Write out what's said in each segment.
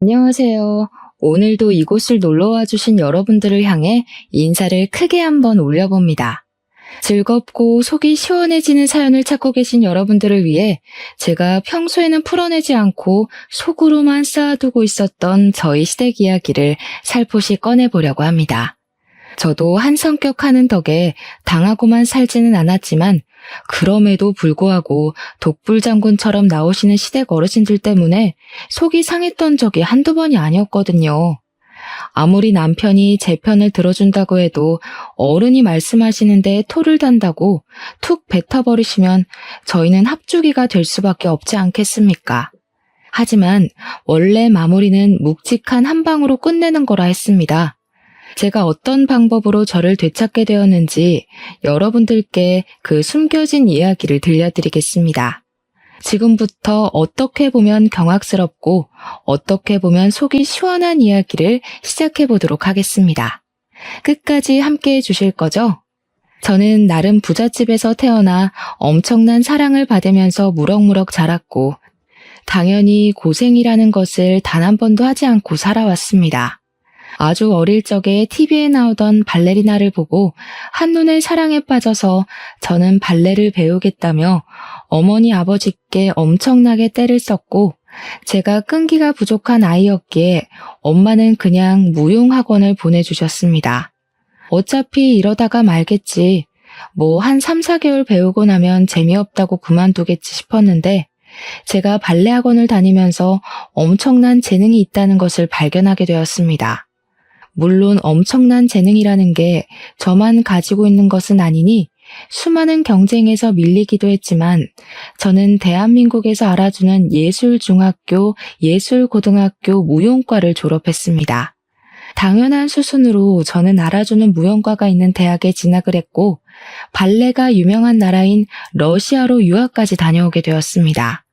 안녕하세요. 오늘도 이곳을 놀러와 주신 여러분들을 향해 인사를 크게 한번 올려봅니다. 즐겁고 속이 시원해지는 사연을 찾고 계신 여러분들을 위해 제가 평소에는 풀어내지 않고 속으로만 쌓아두고 있었던 저희 시댁 이야기를 살포시 꺼내보려고 합니다. 저도 한 성격 하는 덕에 당하고만 살지는 않았지만 그럼에도 불구하고 독불장군처럼 나오시는 시댁 어르신들 때문에 속이 상했던 적이 한두 번이 아니었거든요. 아무리 남편이 제 편을 들어준다고 해도 어른이 말씀하시는데 토를 단다고 툭 뱉어버리시면 저희는 합주기가 될 수밖에 없지 않겠습니까? 하지만 원래 마무리는 묵직한 한 방으로 끝내는 거라 했습니다. 제가 어떤 방법으로 저를 되찾게 되었는지 여러분들께 그 숨겨진 이야기를 들려드리겠습니다. 지금부터 어떻게 보면 경악스럽고 어떻게 보면 속이 시원한 이야기를 시작해 보도록 하겠습니다. 끝까지 함께 해주실 거죠? 저는 나름 부잣집에서 태어나 엄청난 사랑을 받으면서 무럭무럭 자랐고 당연히 고생이라는 것을 단 한 번도 하지 않고 살아왔습니다. 아주 어릴 적에 TV에 나오던 발레리나를 보고 한눈에 사랑에 빠져서 저는 발레를 배우겠다며 어머니 아버지께 엄청나게 떼를 썼고 제가 끈기가 부족한 아이였기에 엄마는 그냥 무용학원을 보내주셨습니다. 어차피 이러다가 말겠지. 뭐 한 3, 4개월 배우고 나면 재미없다고 그만두겠지 싶었는데 제가 발레 학원을 다니면서 엄청난 재능이 있다는 것을 발견하게 되었습니다. 물론 엄청난 재능이라는 게 저만 가지고 있는 것은 아니니 수많은 경쟁에서 밀리기도 했지만 저는 대한민국에서 알아주는 예술중학교, 예술고등학교 무용과를 졸업했습니다. 당연한 수순으로 저는 알아주는 무용과가 있는 대학에 진학을 했고 발레가 유명한 나라인 러시아로 유학까지 다녀오게 되었습니다.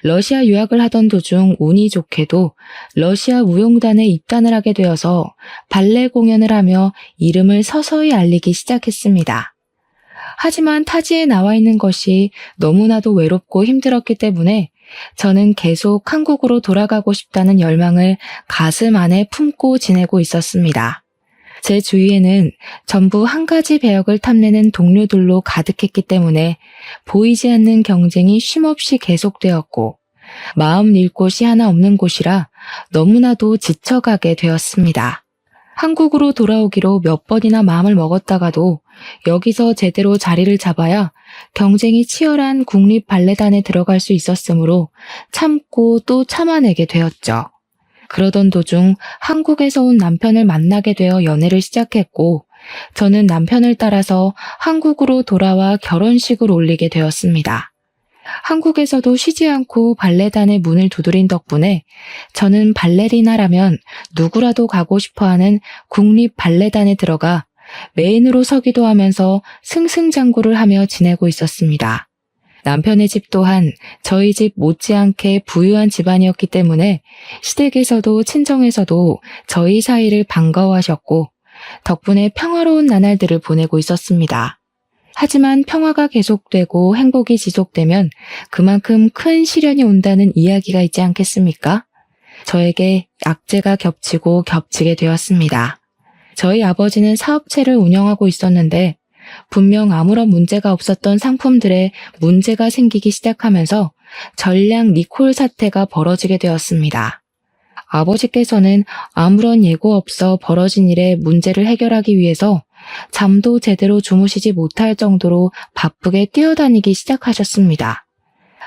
러시아 유학을 하던 도중 운이 좋게도 러시아 무용단에 입단을 하게 되어서 발레 공연을 하며 이름을 서서히 알리기 시작했습니다. 하지만 타지에 나와 있는 것이 너무나도 외롭고 힘들었기 때문에 저는 계속 한국으로 돌아가고 싶다는 열망을 가슴 안에 품고 지내고 있었습니다. 제 주위에는 전부 한 가지 배역을 탐내는 동료들로 가득했기 때문에 보이지 않는 경쟁이 쉼없이 계속되었고 마음 낼 곳이 하나 없는 곳이라 너무나도 지쳐가게 되었습니다. 한국으로 돌아오기로 몇 번이나 마음을 먹었다가도 여기서 제대로 자리를 잡아야 경쟁이 치열한 국립발레단에 들어갈 수 있었으므로 참고 또 참아내게 되었죠. 그러던 도중 한국에서 온 남편을 만나게 되어 연애를 시작했고 저는 남편을 따라서 한국으로 돌아와 결혼식을 올리게 되었습니다. 한국에서도 쉬지 않고 발레단의 문을 두드린 덕분에 저는 발레리나라면 누구라도 가고 싶어하는 국립발레단에 들어가 메인으로 서기도 하면서 승승장구를 하며 지내고 있었습니다. 남편의 집 또한 저희 집 못지않게 부유한 집안이었기 때문에 시댁에서도 친정에서도 저희 사이를 반가워하셨고 덕분에 평화로운 나날들을 보내고 있었습니다. 하지만 평화가 계속되고 행복이 지속되면 그만큼 큰 시련이 온다는 이야기가 있지 않겠습니까? 저에게 악재가 겹치고 겹치게 되었습니다. 저희 아버지는 사업체를 운영하고 있었는데 분명 아무런 문제가 없었던 상품들에 문제가 생기기 시작하면서 전량 리콜 사태가 벌어지게 되었습니다. 아버지께서는 아무런 예고 없어 벌어진 일에 문제를 해결하기 위해서 잠도 제대로 주무시지 못할 정도로 바쁘게 뛰어다니기 시작하셨습니다.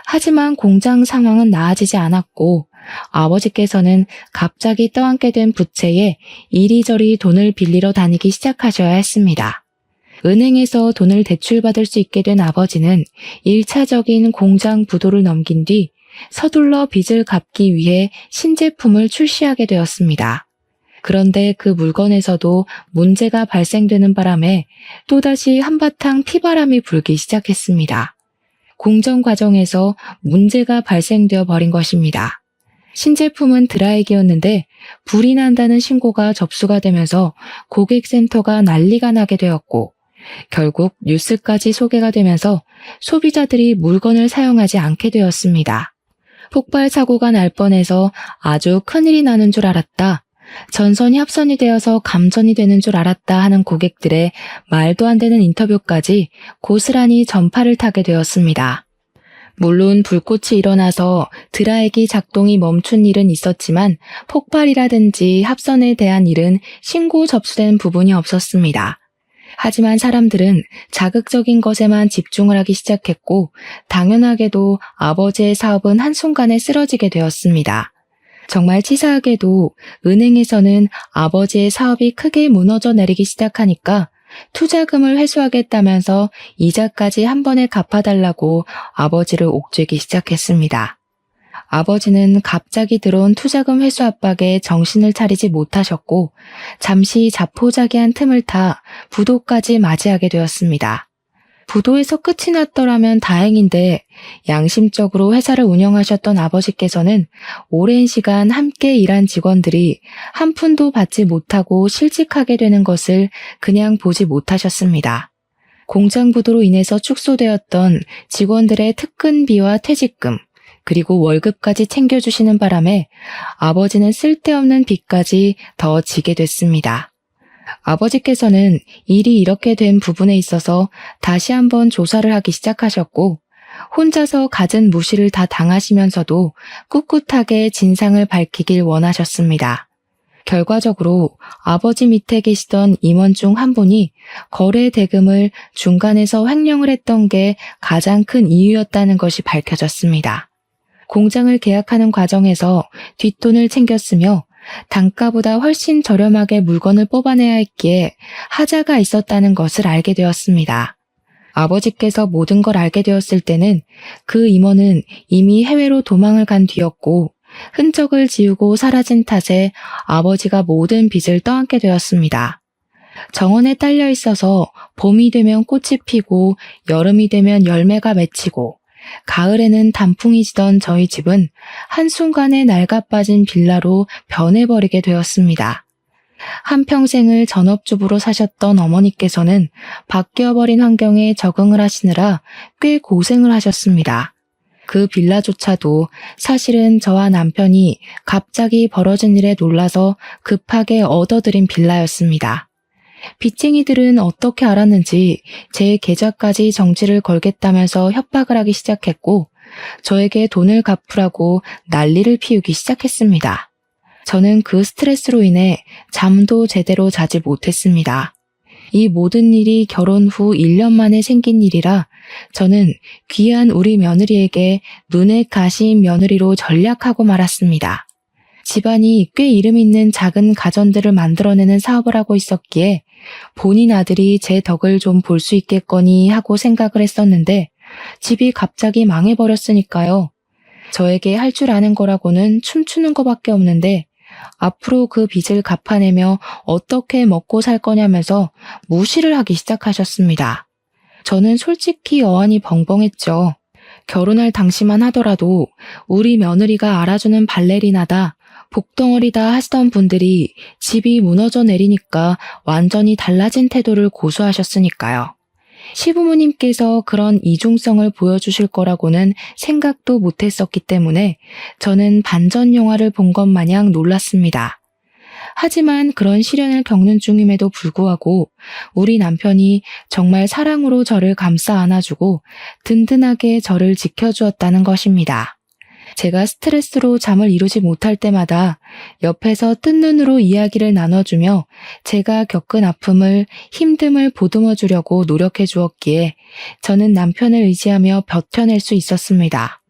하지만 공장 상황은 나아지지 않았고 아버지께서는 갑자기 떠안게 된 부채에 이리저리 돈을 빌리러 다니기 시작하셔야 했습니다. 은행에서 돈을 대출받을 수 있게 된 아버지는 1차적인 공장 부도를 넘긴 뒤 서둘러 빚을 갚기 위해 신제품을 출시하게 되었습니다. 그런데 그 물건에서도 문제가 발생되는 바람에 또다시 한바탕 피바람이 불기 시작했습니다. 공정 과정에서 문제가 발생되어 버린 것입니다. 신제품은 드라이기였는데 불이 난다는 신고가 접수가 되면서 고객센터가 난리가 나게 되었고 결국 뉴스까지 소개가 되면서 소비자들이 물건을 사용하지 않게 되었습니다. 폭발 사고가 날 뻔해서 아주 큰일이 나는 줄 알았다. 전선이 합선이 되어서 감전이 되는 줄 알았다 하는 고객들의 말도 안 되는 인터뷰까지 고스란히 전파를 타게 되었습니다. 물론 불꽃이 일어나서 드라이기 작동이 멈춘 일은 있었지만 폭발이라든지 합선에 대한 일은 신고 접수된 부분이 없었습니다. 하지만 사람들은 자극적인 것에만 집중을 하기 시작했고 당연하게도 아버지의 사업은 한순간에 쓰러지게 되었습니다. 정말 치사하게도 은행에서는 아버지의 사업이 크게 무너져 내리기 시작하니까 투자금을 회수하겠다면서 이자까지 한 번에 갚아달라고 아버지를 옥죄기 시작했습니다. 아버지는 갑자기 들어온 투자금 회수 압박에 정신을 차리지 못하셨고 잠시 자포자기한 틈을 타 부도까지 맞이하게 되었습니다. 부도에서 끝이 났더라면 다행인데 양심적으로 회사를 운영하셨던 아버지께서는 오랜 시간 함께 일한 직원들이 한 푼도 받지 못하고 실직하게 되는 것을 그냥 보지 못하셨습니다. 공장 부도로 인해서 축소되었던 직원들의 특근비와 퇴직금, 그리고 월급까지 챙겨주시는 바람에 아버지는 쓸데없는 빚까지 더 지게 됐습니다. 아버지께서는 일이 이렇게 된 부분에 있어서 다시 한번 조사를 하기 시작하셨고 혼자서 갖은 무시를 다 당하시면서도 꿋꿋하게 진상을 밝히길 원하셨습니다. 결과적으로 아버지 밑에 계시던 임원 중 한 분이 거래 대금을 중간에서 횡령을 했던 게 가장 큰 이유였다는 것이 밝혀졌습니다. 공장을 계약하는 과정에서 뒷돈을 챙겼으며 단가보다 훨씬 저렴하게 물건을 뽑아내야 했기에 하자가 있었다는 것을 알게 되었습니다. 아버지께서 모든 걸 알게 되었을 때는 그 임원은 이미 해외로 도망을 간 뒤였고 흔적을 지우고 사라진 탓에 아버지가 모든 빚을 떠안게 되었습니다. 정원에 딸려 있어서 봄이 되면 꽃이 피고 여름이 되면 열매가 맺히고 가을에는 단풍이 지던 저희 집은 한순간에 낡아빠진 빌라로 변해버리게 되었습니다. 한평생을 전업주부로 사셨던 어머니께서는 바뀌어버린 환경에 적응을 하시느라 꽤 고생을 하셨습니다. 그 빌라조차도 사실은 저와 남편이 갑자기 벌어진 일에 놀라서 급하게 얻어들인 빌라였습니다. 빚쟁이들은 어떻게 알았는지 제 계좌까지 정지를 걸겠다면서 협박을 하기 시작했고 저에게 돈을 갚으라고 난리를 피우기 시작했습니다. 저는 그 스트레스로 인해 잠도 제대로 자지 못했습니다. 이 모든 일이 결혼 후 1년 만에 생긴 일이라 저는 귀한 우리 며느리에게 눈에 가시인 며느리로 전략하고 말았습니다. 집안이 꽤 이름 있는 작은 가전들을 만들어내는 사업을 하고 있었기에 본인 아들이 제 덕을 좀 볼 수 있겠거니 하고 생각을 했었는데 집이 갑자기 망해버렸으니까요. 저에게 할 줄 아는 거라고는 춤추는 거밖에 없는데 앞으로 그 빚을 갚아내며 어떻게 먹고 살 거냐면서 무시를 하기 시작하셨습니다. 저는 솔직히 어안이 벙벙했죠. 결혼할 당시만 하더라도 우리 며느리가 알아주는 발레리나다, 복덩어리다 하시던 분들이 집이 무너져 내리니까 완전히 달라진 태도를 고수하셨으니까요. 시부모님께서 그런 이중성을 보여주실 거라고는 생각도 못했었기 때문에 저는 반전 영화를 본 것 마냥 놀랐습니다. 하지만 그런 시련을 겪는 중임에도 불구하고 우리 남편이 정말 사랑으로 저를 감싸 안아주고 든든하게 저를 지켜주었다는 것입니다. 제가 스트레스로 잠을 이루지 못할 때마다 옆에서 뜬 눈으로 이야기를 나눠주며 제가 겪은 아픔을, 힘듦을 보듬어 주려고 노력해 주었기에 저는 남편을 의지하며 버텨낼 수 있었습니다.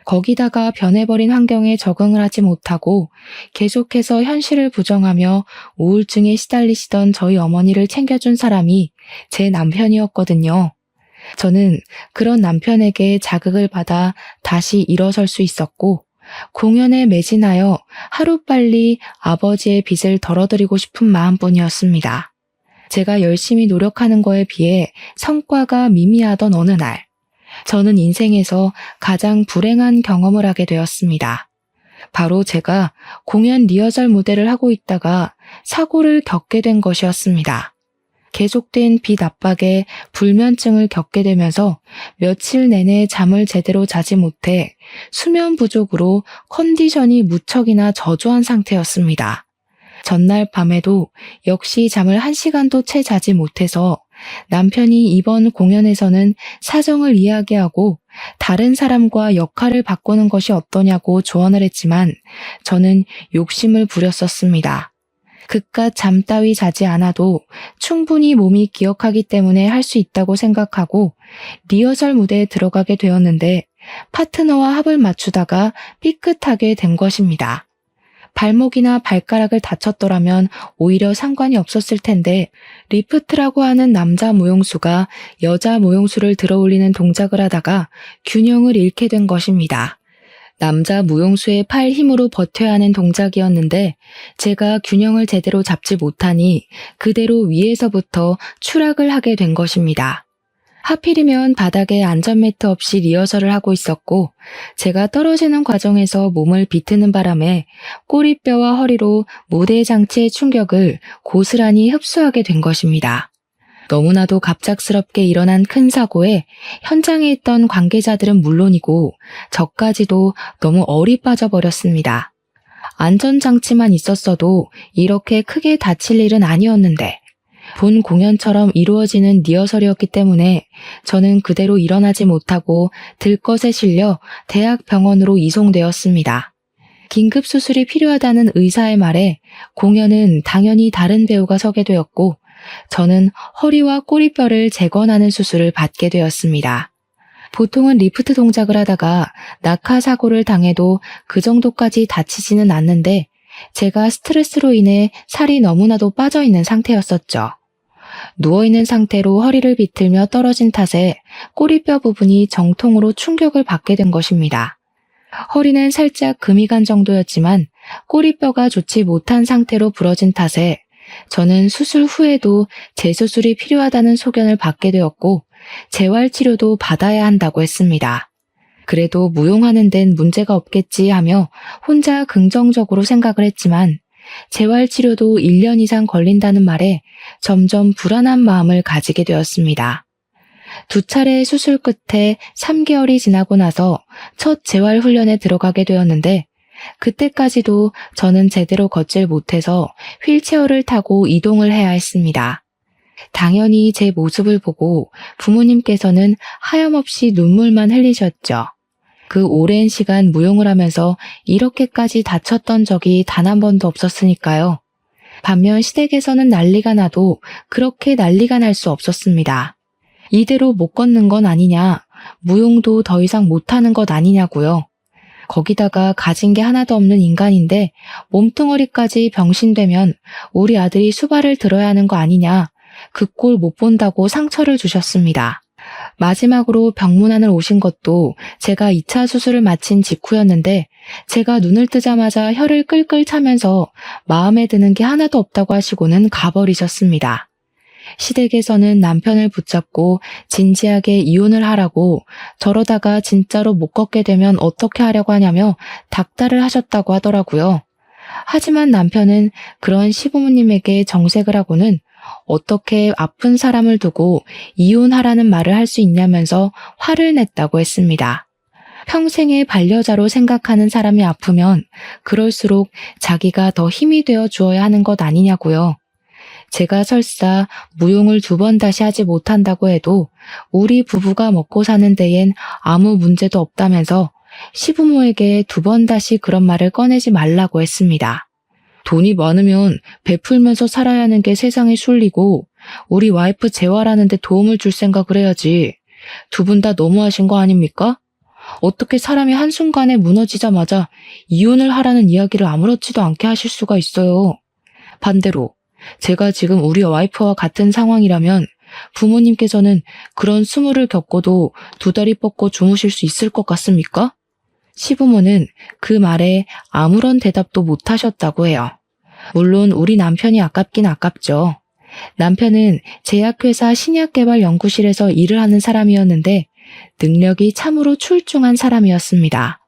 거기다가 변해버린 환경에 적응을 하지 못하고 계속해서 현실을 부정하며 우울증에 시달리시던 저희 어머니를 챙겨준 사람이 제 남편이었거든요. 저는 그런 남편에게 자극을 받아 다시 일어설 수 있었고 공연에 매진하여 하루빨리 아버지의 빚을 덜어드리고 싶은 마음뿐이었습니다. 제가 열심히 노력하는 거에 비해 성과가 미미하던 어느 날, 저는 인생에서 가장 불행한 경험을 하게 되었습니다. 바로 제가 공연 리허설 무대를 하고 있다가 사고를 겪게 된 것이었습니다. 계속된 빚 압박에 불면증을 겪게 되면서 며칠 내내 잠을 제대로 자지 못해 수면 부족으로 컨디션이 무척이나 저조한 상태였습니다. 전날 밤에도 역시 잠을 1시간도 채 자지 못해서 남편이 이번 공연에서는 사정을 이야기하고 다른 사람과 역할을 바꾸는 것이 어떠냐고 조언을 했지만 저는 욕심을 부렸었습니다. 그깟 잠 따위 자지 않아도 충분히 몸이 기억하기 때문에 할 수 있다고 생각하고 리허설 무대에 들어가게 되었는데 파트너와 합을 맞추다가 삐끗하게 된 것입니다. 발목이나 발가락을 다쳤더라면 오히려 상관이 없었을 텐데 리프트라고 하는 남자 무용수가 여자 무용수를 들어올리는 동작을 하다가 균형을 잃게 된 것입니다. 남자 무용수의 팔 힘으로 버텨야 하는 동작이었는데 제가 균형을 제대로 잡지 못하니 그대로 위에서부터 추락을 하게 된 것입니다. 하필이면 바닥에 안전매트 없이 리허설을 하고 있었고 제가 떨어지는 과정에서 몸을 비트는 바람에 꼬리뼈와 허리로 무대 장치의 충격을 고스란히 흡수하게 된 것입니다. 너무나도 갑작스럽게 일어난 큰 사고에 현장에 있던 관계자들은 물론이고 저까지도 너무 얼이 빠져버렸습니다. 안전장치만 있었어도 이렇게 크게 다칠 일은 아니었는데 본 공연처럼 이루어지는 리허설이었기 때문에 저는 그대로 일어나지 못하고 들것에 실려 대학병원으로 이송되었습니다. 긴급 수술이 필요하다는 의사의 말에 공연은 당연히 다른 배우가 서게 되었고 저는 허리와 꼬리뼈를 재건하는 수술을 받게 되었습니다. 보통은 리프트 동작을 하다가 낙하 사고를 당해도 그 정도까지 다치지는 않는데 제가 스트레스로 인해 살이 너무나도 빠져있는 상태였었죠. 누워있는 상태로 허리를 비틀며 떨어진 탓에 꼬리뼈 부분이 정통으로 충격을 받게 된 것입니다. 허리는 살짝 금이 간 정도였지만 꼬리뼈가 좋지 못한 상태로 부러진 탓에 저는 수술 후에도 재수술이 필요하다는 소견을 받게 되었고 재활치료도 받아야 한다고 했습니다. 그래도 무용하는 데는 문제가 없겠지 하며 혼자 긍정적으로 생각을 했지만 재활치료도 1년 이상 걸린다는 말에 점점 불안한 마음을 가지게 되었습니다. 2차례의 수술 끝에 3개월이 지나고 나서 첫 재활훈련에 들어가게 되었는데 그때까지도 저는 제대로 걷질 못해서 휠체어를 타고 이동을 해야 했습니다. 당연히 제 모습을 보고 부모님께서는 하염없이 눈물만 흘리셨죠. 그 오랜 시간 무용을 하면서 이렇게까지 다쳤던 적이 단 한 번도 없었으니까요. 반면 시댁에서는 난리가 나도 그렇게 난리가 날 수 없었습니다. 이대로 못 걷는 건 아니냐, 무용도 더 이상 못하는 것 아니냐고요. 거기다가 가진 게 하나도 없는 인간인데 몸뚱어리까지 병신되면 우리 아들이 수발을 들어야 하는 거 아니냐, 그 꼴 못 본다고 상처를 주셨습니다. 마지막으로 병문안을 오신 것도 제가 2차 수술을 마친 직후였는데 제가 눈을 뜨자마자 혀를 끌끌 차면서 마음에 드는 게 하나도 없다고 하시고는 가버리셨습니다. 시댁에서는 남편을 붙잡고 진지하게 이혼을 하라고 저러다가 진짜로 못 걷게 되면 어떻게 하려고 하냐며 닥달을 하셨다고 하더라고요. 하지만 남편은 그런 시부모님에게 정색을 하고는 어떻게 아픈 사람을 두고 이혼하라는 말을 할 수 있냐면서 화를 냈다고 했습니다. 평생의 반려자로 생각하는 사람이 아프면 그럴수록 자기가 더 힘이 되어 주어야 하는 것 아니냐고요. 제가 설사 무용을 2번 다시 하지 못한다고 해도 우리 부부가 먹고 사는 데엔 아무 문제도 없다면서 시부모에게 2번 다시 그런 말을 꺼내지 말라고 했습니다. 돈이 많으면 베풀면서 살아야 하는 게 세상의 순리고 우리 와이프 재활하는 데 도움을 줄 생각을 해야지. 2분 다 너무하신 거 아닙니까? 어떻게 사람이 한순간에 무너지자마자 이혼을 하라는 이야기를 아무렇지도 않게 하실 수가 있어요. 반대로 제가 지금 우리 와이프와 같은 상황이라면 부모님께서는 그런 수모를 겪고도 2다리 뻗고 주무실 수 있을 것 같습니까? 시부모는 그 말에 아무런 대답도 못 하셨다고 해요. 물론 우리 남편이 아깝긴 아깝죠. 남편은 제약회사 신약개발연구실에서 일을 하는 사람이었는데 능력이 참으로 출중한 사람이었습니다.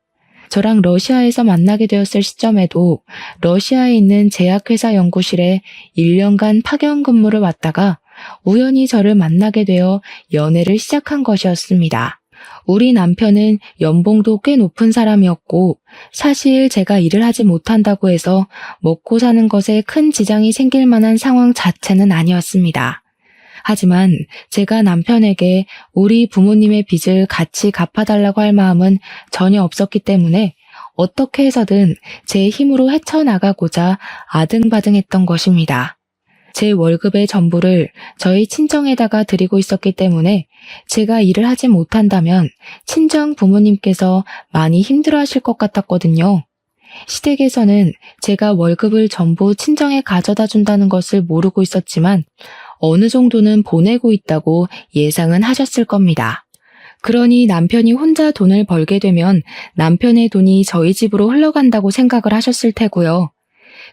저랑 러시아에서 만나게 되었을 시점에도 러시아에 있는 제약회사 연구실에 1년간 파견 근무를 왔다가 우연히 저를 만나게 되어 연애를 시작한 것이었습니다. 우리 남편은 연봉도 꽤 높은 사람이었고 사실 제가 일을 하지 못한다고 해서 먹고 사는 것에 큰 지장이 생길 만한 상황 자체는 아니었습니다. 하지만 제가 남편에게 우리 부모님의 빚을 같이 갚아달라고 할 마음은 전혀 없었기 때문에 어떻게 해서든 제 힘으로 헤쳐나가고자 아등바등했던 것입니다. 제 월급의 전부를 저희 친정에다가 드리고 있었기 때문에 제가 일을 하지 못한다면 친정 부모님께서 많이 힘들어하실 것 같았거든요. 시댁에서는 제가 월급을 전부 친정에 가져다 준다는 것을 모르고 있었지만 어느 정도는 보내고 있다고 예상은 하셨을 겁니다. 그러니 남편이 혼자 돈을 벌게 되면 남편의 돈이 저희 집으로 흘러간다고 생각을 하셨을 테고요.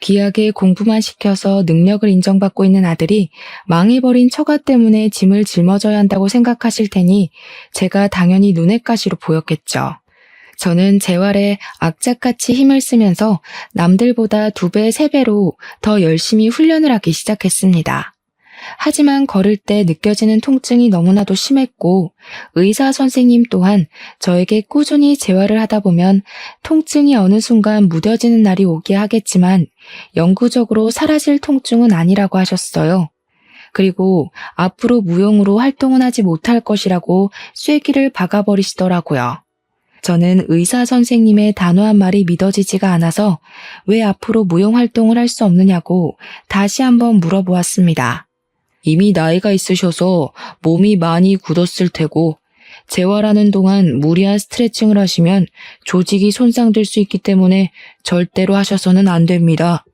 귀하게 공부만 시켜서 능력을 인정받고 있는 아들이 망해버린 처가 때문에 짐을 짊어져야 한다고 생각하실 테니 제가 당연히 눈엣 가시로 보였겠죠. 저는 재활에 악착같이 힘을 쓰면서 남들보다 2배, 3배로 더 열심히 훈련을 하기 시작했습니다. 하지만 걸을 때 느껴지는 통증이 너무나도 심했고 의사 선생님 또한 저에게 꾸준히 재활을 하다 보면 통증이 어느 순간 무뎌지는 날이 오게 하겠지만 영구적으로 사라질 통증은 아니라고 하셨어요. 그리고 앞으로 무용으로 활동은 하지 못할 것이라고 쐐기를 박아버리시더라고요. 저는 의사 선생님의 단호한 말이 믿어지지가 않아서 왜 앞으로 무용 활동을 할 수 없느냐고 다시 한번 물어보았습니다. 이미 나이가 있으셔서 몸이 많이 굳었을 테고 재활하는 동안 무리한 스트레칭을 하시면 조직이 손상될 수 있기 때문에 절대로 하셔서는 안 됩니다.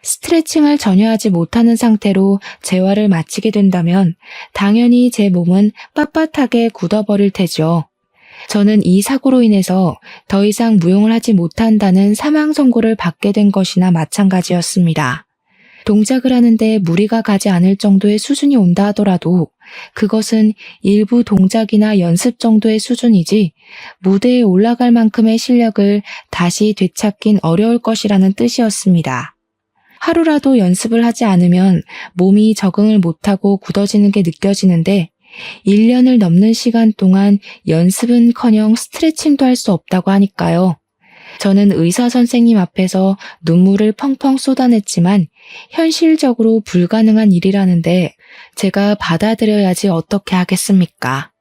스트레칭을 전혀 하지 못하는 상태로 재활을 마치게 된다면 당연히 제 몸은 빳빳하게 굳어버릴 테죠. 저는 이 사고로 인해서 더 이상 무용을 하지 못한다는 사망 선고를 받게 된 것이나 마찬가지였습니다. 동작을 하는데 무리가 가지 않을 정도의 수준이 온다 하더라도 그것은 일부 동작이나 연습 정도의 수준이지 무대에 올라갈 만큼의 실력을 다시 되찾긴 어려울 것이라는 뜻이었습니다. 하루라도 연습을 하지 않으면 몸이 적응을 못하고 굳어지는 게 느껴지는데 1년을 넘는 시간 동안 연습은커녕 스트레칭도 할 수 없다고 하니까요. 저는 의사 선생님 앞에서 눈물을 펑펑 쏟아냈지만 현실적으로 불가능한 일이라는데 제가 받아들여야지 어떻게 하겠습니까?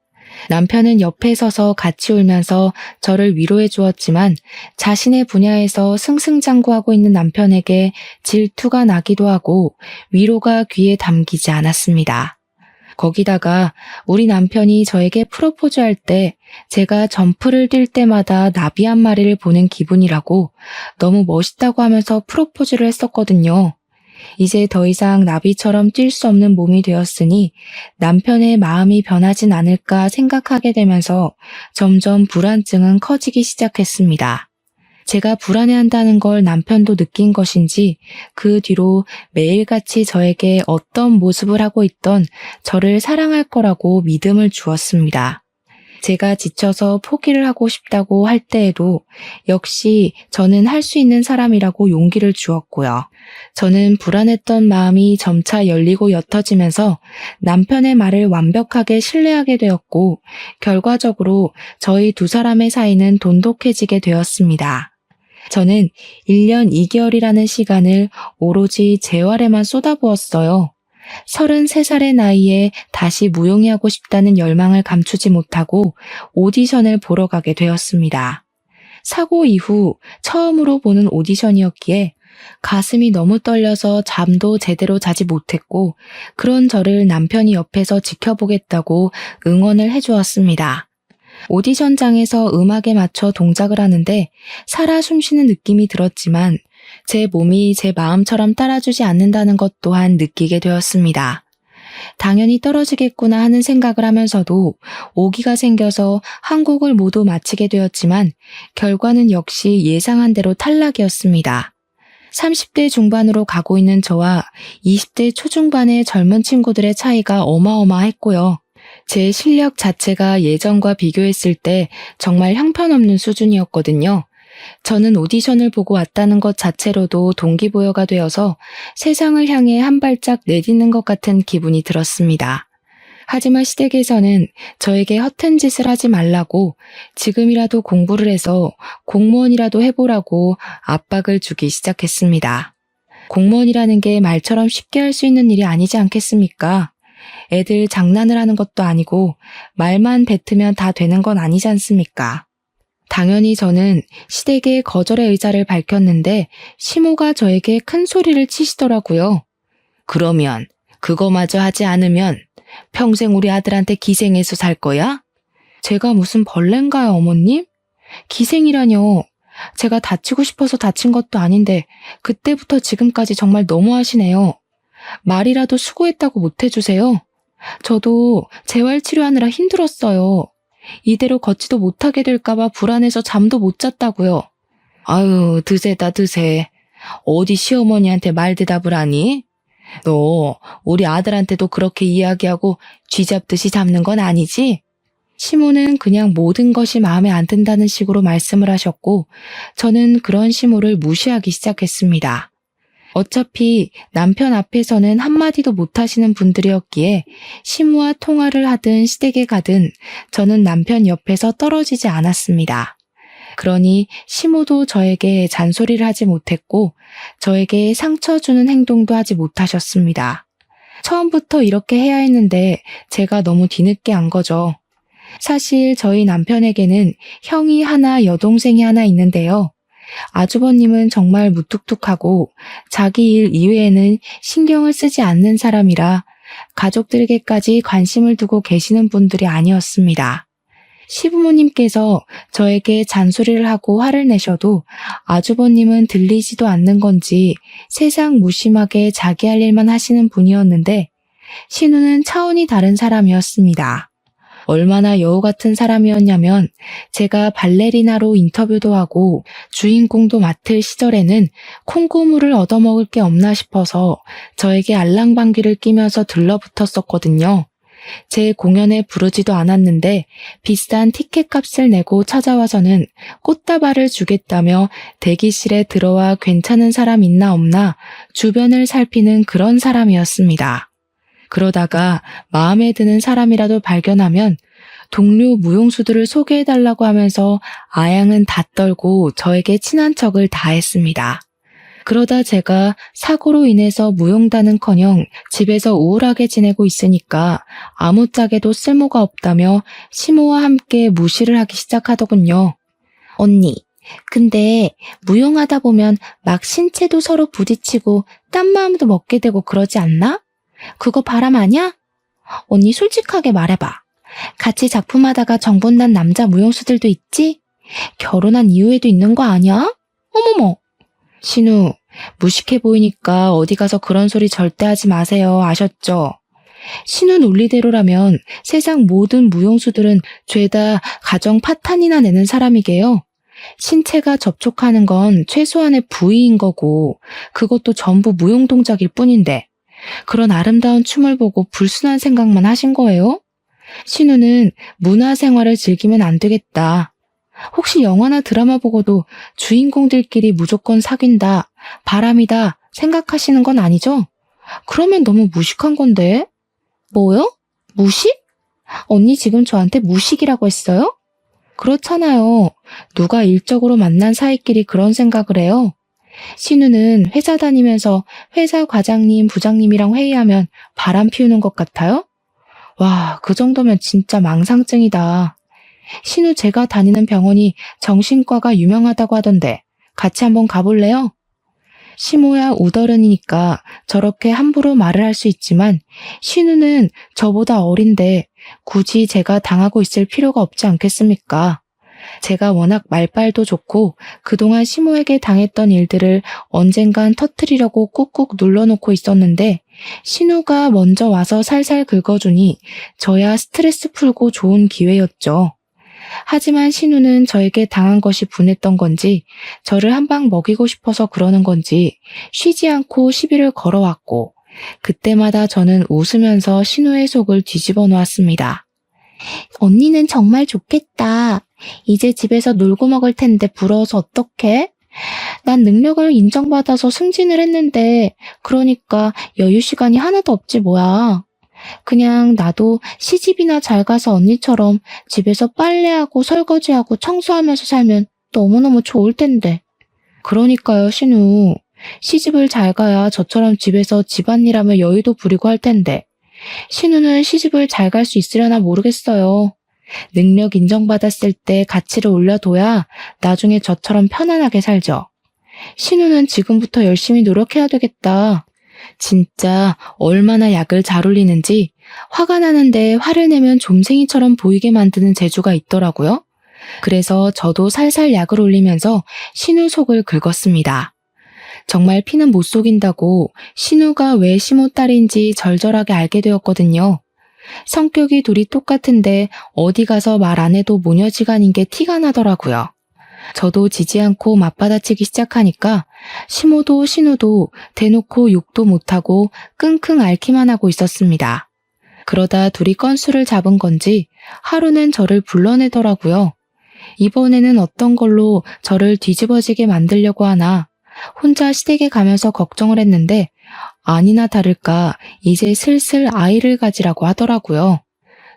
남편은 옆에 서서 같이 울면서 저를 위로해 주었지만 자신의 분야에서 승승장구하고 있는 남편에게 질투가 나기도 하고 위로가 귀에 담기지 않았습니다. 거기다가 우리 남편이 저에게 프로포즈할 때 제가 점프를 뛸 때마다 나비 한 마리를 보는 기분이라고 너무 멋있다고 하면서 프로포즈를 했었거든요. 이제 더 이상 나비처럼 뛸 수 없는 몸이 되었으니 남편의 마음이 변하진 않을까 생각하게 되면서 점점 불안증은 커지기 시작했습니다. 제가 불안해한다는 걸 남편도 느낀 것인지 그 뒤로 매일같이 저에게 어떤 모습을 하고 있던 저를 사랑할 거라고 믿음을 주었습니다. 제가 지쳐서 포기를 하고 싶다고 할 때에도 역시 저는 할 수 있는 사람이라고 용기를 주었고요. 저는 불안했던 마음이 점차 열리고 옅어지면서 남편의 말을 완벽하게 신뢰하게 되었고 결과적으로 저희 2사람의 사이는 돈독해지게 되었습니다. 저는 1년 2개월이라는 시간을 오로지 재활에만 쏟아부었어요. 33살의 나이에 다시 무용이 하고 싶다는 열망을 감추지 못하고 오디션을 보러 가게 되었습니다. 사고 이후 처음으로 보는 오디션이었기에 가슴이 너무 떨려서 잠도 제대로 자지 못했고 그런 저를 남편이 옆에서 지켜보겠다고 응원을 해주었습니다. 오디션장에서 음악에 맞춰 동작을 하는데 살아 숨쉬는 느낌이 들었지만 제 몸이 제 마음처럼 따라주지 않는다는 것 또한 느끼게 되었습니다. 당연히 떨어지겠구나 하는 생각을 하면서도 오기가 생겨서 한 곡을 모두 마치게 되었지만 결과는 역시 예상한 대로 탈락이었습니다. 30대 중반으로 가고 있는 저와 20대 초중반의 젊은 친구들의 차이가 어마어마했고요. 제 실력 자체가 예전과 비교했을 때 정말 형편없는 수준이었거든요. 저는 오디션을 보고 왔다는 것 자체로도 동기부여가 되어서 세상을 향해 한 발짝 내딛는 것 같은 기분이 들었습니다. 하지만 시댁에서는 저에게 허튼 짓을 하지 말라고 지금이라도 공부를 해서 공무원이라도 해보라고 압박을 주기 시작했습니다. 공무원이라는 게 말처럼 쉽게 할 수 있는 일이 아니지 않겠습니까? 애들 장난을 하는 것도 아니고 말만 뱉으면 다 되는 건 아니지 않습니까? 당연히 저는 시댁에 거절의 의사를 밝혔는데 시모가 저에게 큰 소리를 치시더라고요. 그러면 그거마저 하지 않으면 평생 우리 아들한테 기생해서 살 거야? 제가 무슨 벌레인가요, 어머님? 기생이라뇨. 제가 다치고 싶어서 다친 것도 아닌데 그때부터 지금까지 정말 너무하시네요. 말이라도 수고했다고 못해주세요. 저도 재활치료하느라 힘들었어요. 이대로 걷지도 못하게 될까봐 불안해서 잠도 못 잤다고요. 아유, 드세다 드세. 어디 시어머니한테 말 대답을 하니? 너 우리 아들한테도 그렇게 이야기하고 쥐잡듯이 잡는 건 아니지? 시모는 그냥 모든 것이 마음에 안 든다는 식으로 말씀을 하셨고 저는 그런 시모를 무시하기 시작했습니다. 어차피 남편 앞에서는 한마디도 못하시는 분들이었기에 시모와 통화를 하든 시댁에 가든 저는 남편 옆에서 떨어지지 않았습니다. 그러니 시모도 저에게 잔소리를 하지 못했고 저에게 상처 주는 행동도 하지 못하셨습니다. 처음부터 이렇게 해야 했는데 제가 너무 뒤늦게 한 거죠. 사실 저희 남편에게는 형이 하나 여동생이 하나 있는데요. 아주버님은 정말 무뚝뚝하고 자기 일 이외에는 신경을 쓰지 않는 사람이라 가족들에게까지 관심을 두고 계시는 분들이 아니었습니다. 시부모님께서 저에게 잔소리를 하고 화를 내셔도 아주버님은 들리지도 않는 건지 세상 무심하게 자기 할 일만 하시는 분이었는데 신우는 차원이 다른 사람이었습니다. 얼마나 여우 같은 사람이었냐면 제가 발레리나로 인터뷰도 하고 주인공도 맡을 시절에는 콩고물을 얻어먹을 게 없나 싶어서 저에게 알랑방귀를 끼면서 들러붙었었거든요. 제 공연에 부르지도 않았는데 비싼 티켓 값을 내고 찾아와서는 꽃다발을 주겠다며 대기실에 들어와 괜찮은 사람 있나 없나 주변을 살피는 그런 사람이었습니다. 그러다가 마음에 드는 사람이라도 발견하면 동료 무용수들을 소개해달라고 하면서 아양은 다 떨고 저에게 친한 척을 다 했습니다. 그러다 제가 사고로 인해서 무용단은커녕 집에서 우울하게 지내고 있으니까 아무짝에도 쓸모가 없다며 시모와 함께 무시를 하기 시작하더군요. 언니, 근데 무용하다 보면 막 신체도 서로 부딪히고 딴 마음도 먹게 되고 그러지 않나? 그거 바람 아냐? 언니 솔직하게 말해봐. 같이 작품하다가 정본난 남자 무용수들도 있지? 결혼한 이후에도 있는 거 아니야? 어머머. 신우, 무식해 보이니까 어디 가서 그런 소리 절대 하지 마세요. 아셨죠? 신우 논리대로라면 세상 모든 무용수들은 죄다 가정 파탄이나 내는 사람이게요. 신체가 접촉하는 건 최소한의 부위인 거고 그것도 전부 무용 동작일 뿐인데 그런 아름다운 춤을 보고 불순한 생각만 하신 거예요? 신우는 문화생활을 즐기면 안 되겠다. 혹시 영화나 드라마 보고도 주인공들끼리 무조건 사귄다, 바람이다 생각하시는 건 아니죠? 그러면 너무 무식한 건데. 뭐요? 무식? 언니 지금 저한테 무식이라고 했어요? 그렇잖아요. 누가 일적으로 만난 사이끼리 그런 생각을 해요? 신우는 회사 다니면서 회사 과장님, 부장님이랑 회의하면 바람 피우는 것 같아요? 와, 그 정도면 진짜 망상증이다. 신우 제가 다니는 병원이 정신과가 유명하다고 하던데 같이 한번 가볼래요? 시모야 우더른이니까 저렇게 함부로 말을 할 수 있지만 신우는 저보다 어린데 굳이 제가 당하고 있을 필요가 없지 않겠습니까? 제가 워낙 말빨도 좋고 그동안 시모에게 당했던 일들을 언젠간 터뜨리려고 꾹꾹 눌러놓고 있었는데 신우가 먼저 와서 살살 긁어주니 저야 스트레스 풀고 좋은 기회였죠. 하지만 신우는 저에게 당한 것이 분했던 건지 저를 한 방 먹이고 싶어서 그러는 건지 쉬지 않고 시비를 걸어왔고 그때마다 저는 웃으면서 신우의 속을 뒤집어 놓았습니다. 언니는 정말 좋겠다. 이제 집에서 놀고 먹을 텐데 부러워서 어떡해? 난 능력을 인정받아서 승진을 했는데 그러니까 여유 시간이 하나도 없지 뭐야. 그냥 나도 시집이나 잘 가서 언니처럼 집에서 빨래하고 설거지하고 청소하면서 살면 너무너무 좋을 텐데. 그러니까요, 신우. 시집을 잘 가야 저처럼 집에서 집안일하며 여유도 부리고 할 텐데. 신우는 시집을 잘 갈 수 있으려나 모르겠어요. 능력 인정받았을 때 가치를 올려둬야 나중에 저처럼 편안하게 살죠. 신우는 지금부터 열심히 노력해야 되겠다. 진짜 얼마나 약을 잘 올리는지 화가 나는데 화를 내면 좀생이처럼 보이게 만드는 재주가 있더라고요. 그래서 저도 살살 약을 올리면서 신우 속을 긁었습니다. 정말 피는 못 속인다고 신우가 왜 시모 딸인지 절절하게 알게 되었거든요. 성격이 둘이 똑같은데 어디 가서 말 안 해도 모녀지간인 게 티가 나더라고요. 저도 지지 않고 맞받아치기 시작하니까 시모도 신우도 대놓고 욕도 못하고 끙끙 앓기만 하고 있었습니다. 그러다 둘이 건수를 잡은 건지 하루는 저를 불러내더라고요. 이번에는 어떤 걸로 저를 뒤집어지게 만들려고 하나 혼자 시댁에 가면서 걱정을 했는데 아니나 다를까 이제 슬슬 아이를 가지라고 하더라고요.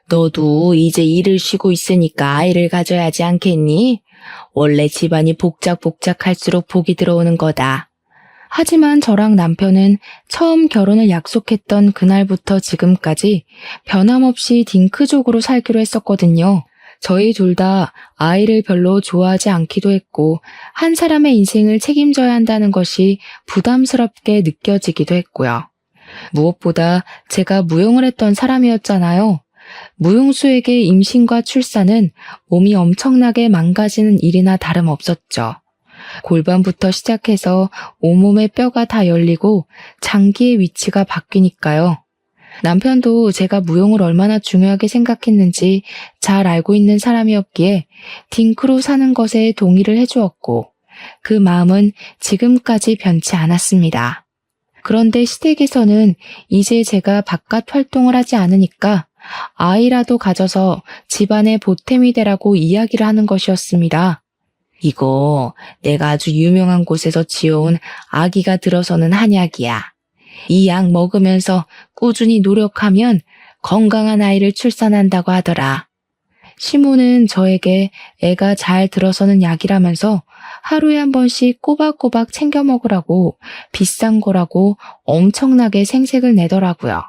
너도 이제 일을 쉬고 있으니까 아이를 가져야지 않겠니? 원래 집안이 복작복작할수록 복이 들어오는 거다. 하지만 저랑 남편은 처음 결혼을 약속했던 그날부터 지금까지 변함없이 딩크족으로 살기로 했었거든요. 저희 둘 다 아이를 별로 좋아하지 않기도 했고 한 사람의 인생을 책임져야 한다는 것이 부담스럽게 느껴지기도 했고요. 무엇보다 제가 무용을 했던 사람이었잖아요. 무용수에게 임신과 출산은 몸이 엄청나게 망가지는 일이나 다름없었죠. 골반부터 시작해서 온몸의 뼈가 다 열리고 장기의 위치가 바뀌니까요. 남편도 제가 무용을 얼마나 중요하게 생각했는지 잘 알고 있는 사람이었기에 딩크로 사는 것에 동의를 해주었고 그 마음은 지금까지 변치 않았습니다. 그런데 시댁에서는 이제 제가 바깥 활동을 하지 않으니까 아이라도 가져서 집안의 보탬이 되라고 이야기를 하는 것이었습니다. 이거 내가 아주 유명한 곳에서 지어온 아기가 들어서는 한약이야. 이 약 먹으면서 꾸준히 노력하면 건강한 아이를 출산한다고 하더라. 시모는 저에게 애가 잘 들어서는 약이라면서 하루에 한 번씩 꼬박꼬박 챙겨 먹으라고 비싼 거라고 엄청나게 생색을 내더라고요.